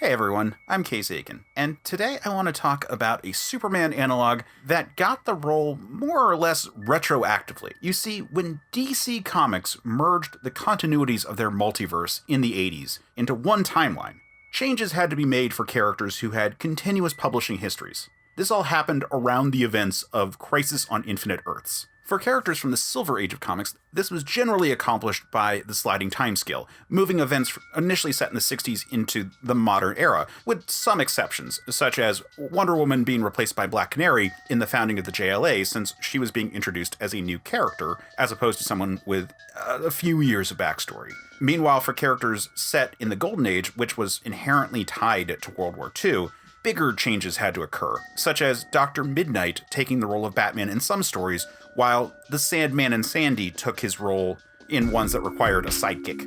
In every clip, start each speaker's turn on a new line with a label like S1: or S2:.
S1: Hey everyone, I'm Case Aiken, and today I want to talk about a Superman analog that got the role more or less retroactively. You see, when DC Comics merged the continuities of their multiverse in the 80s into one timeline, changes had to be made for characters who had continuous publishing histories. This all happened around the events of Crisis on Infinite Earths. For characters from the Silver Age of comics, this was generally accomplished by the sliding timescale, moving events initially set in the 60s into the modern era, with some exceptions, such as Wonder Woman being replaced by Black Canary in the founding of the JLA, since she was being introduced as a new character, as opposed to someone with a few years of backstory. Meanwhile, for characters set in the Golden Age, which was inherently tied to World War II, bigger changes had to occur, such as Dr. Midnight taking the role of Batman in some stories, while the Sandman and Sandy took his role in ones that required a sidekick.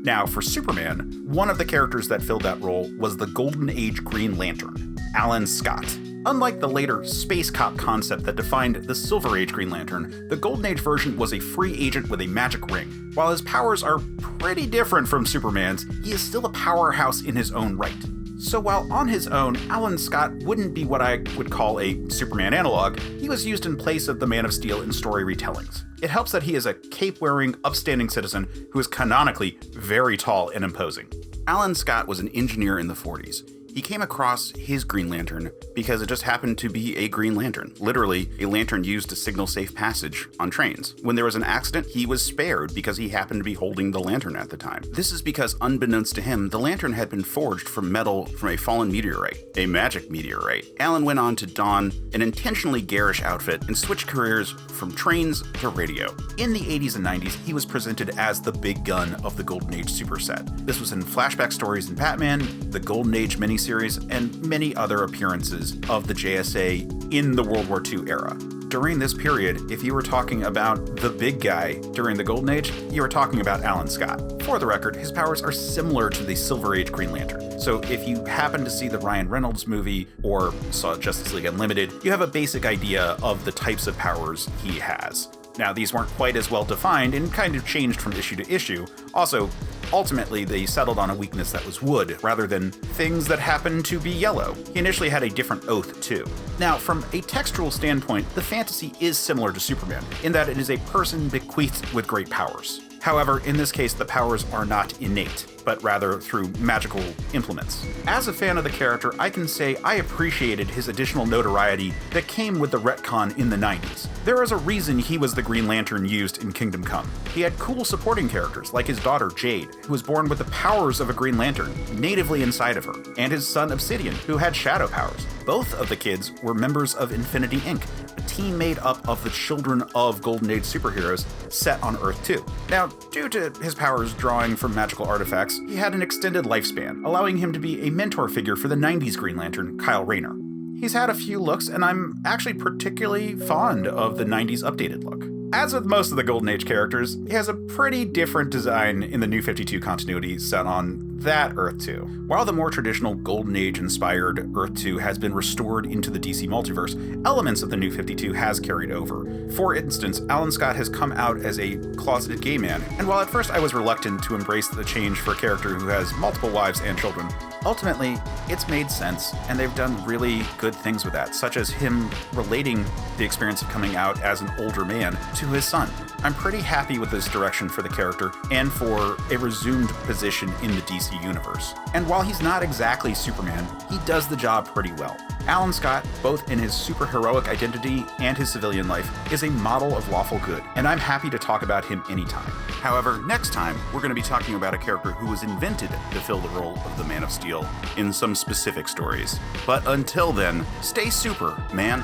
S1: Now, for Superman, one of the characters that filled that role was the Golden Age Green Lantern, Alan Scott. Unlike the later space cop concept that defined the Silver Age Green Lantern, the Golden Age version was a free agent with a magic ring. While his powers are pretty different from Superman's, he is still a powerhouse in his own right. So while on his own, Alan Scott wouldn't be what I would call a Superman analog, he was used in place of the Man of Steel in story retellings. It helps that he is a cape-wearing, upstanding citizen who is canonically very tall and imposing. Alan Scott was an engineer in the 40s. He came across his Green Lantern because it just happened to be a Green Lantern, literally a lantern used to signal safe passage on trains. When there was an accident, he was spared because he happened to be holding the lantern at the time. This is because, unbeknownst to him, the lantern had been forged from metal from a fallen meteorite, a magic meteorite. Alan went on to don an intentionally garish outfit and switch careers from trains to radio. In the 80s and 90s, he was presented as the big gun of the Golden Age superset. This was in flashback stories in Batman, the Golden Age miniseries, and many other appearances of the JSA in the World War II era. During this period, if you were talking about the big guy during the Golden Age, you were talking about Alan Scott. For the record, his powers are similar to the Silver Age Green Lantern. So if you happen to see the Ryan Reynolds movie or saw Justice League Unlimited, you have a basic idea of the types of powers he has. Now, these weren't quite as well defined and kind of changed from issue to issue. Also, ultimately, they settled on a weakness that was wood, rather than things that happened to be yellow. He initially had a different oath, too. Now, from a textual standpoint, the fantasy is similar to Superman, in that it is a person bequeathed with great powers. However, in this case, the powers are not innate, but rather through magical implements. As a fan of the character, I can say I appreciated his additional notoriety that came with the retcon in the 90s. There is a reason he was the Green Lantern used in Kingdom Come. He had cool supporting characters like his daughter Jade, who was born with the powers of a Green Lantern natively inside of her, and his son Obsidian, who had shadow powers. Both of the kids were members of Infinity Inc., a team made up of the children of Golden Age superheroes set on Earth 2. Now, due to his powers drawing from magical artifacts, he had an extended lifespan, allowing him to be a mentor figure for the 90s Green Lantern, Kyle Rayner. He's had a few looks, and I'm actually particularly fond of the 90s updated look. As with most of the Golden Age characters, he has a pretty different design in the New 52 continuity set on that Earth 2. While the more traditional Golden Age-inspired Earth 2 has been restored into the DC multiverse, elements of the New 52 has carried over. For instance, Alan Scott has come out as a closeted gay man, and while at first I was reluctant to embrace the change for a character who has multiple wives and children, ultimately, it's made sense, and they've done really good things with that, such as him relating the experience of coming out as an older man to his son. I'm pretty happy with this direction for the character and for a resumed position in the DC universe. And while he's not exactly Superman, he does the job pretty well. Alan Scott, both in his superheroic identity and his civilian life, is a model of lawful good, and I'm happy to talk about him anytime. However, next time, we're going to be talking about a character who was invented to fill the role of the Man of Steel in some specific stories. But until then, stay super, man.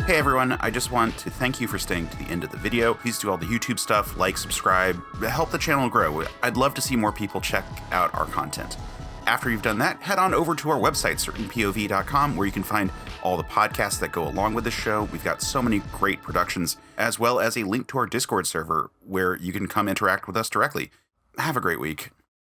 S1: Hey everyone, I just want to thank you for staying to the end of the video. Please do all the YouTube stuff, like, subscribe, help the channel grow. I'd love to see more people check out our content. After you've done that, head on over to our website, certainpov.com, where you can find all the podcasts that go along with the show. We've got so many great productions, as well as a link to our Discord server where you can come interact with us directly. Have a great week.